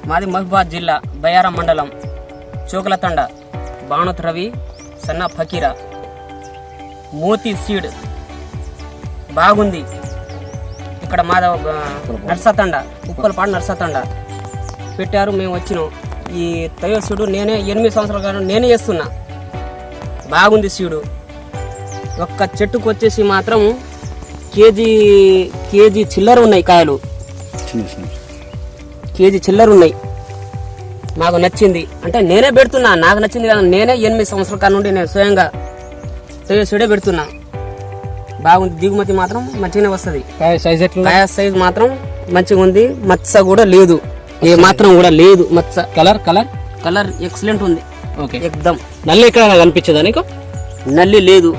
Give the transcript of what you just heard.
మాది మహబూబాద్ జిల్లా బయ్యారం మండలం చోకలతండ బాణుత్ రవి సన్న ఫకీరా మోతీ సీడ్ బాగుంది. ఇక్కడ మాధవ నర్సతండ ఉప్పలపాడు నర్సతండ పెట్టారు. మేము వచ్చినాం. ఈ తయో సీడు నేనే 8 సంవత్సరాల కాలం నేనే చేస్తున్నా. బాగుంది సీడు. ఒక్క చెట్టుకు వచ్చేసి మాత్రం కేజీ చిల్లర ఉన్నాయి కాయలు, కేజీ చిల్లర ఉన్నాయి. నాకు నచ్చింది అంటే నేనే పెడుతున్నా, నాకు నచ్చింది కదా. నేనే 8 సంవత్సరాల కాలం నుండి నేను స్వయంగా తయో సీడే పెడుతున్నా. బాగుంది. దిగుమతి మాత్రం మంచిగానే వస్తుంది. కాయ సైజ్ మాత్రం మంచిగా ఉంది. మచ్చ కూడా లేదు, ఏ మాత్రం కూడా లేదు మచ్చ. కలర్ ఎక్సలెంట్ ఉంది. ఓకే, ఎక్దమ్. నల్లి ఎక్కడ కనిపించదా నీకు? నల్లి లేదు.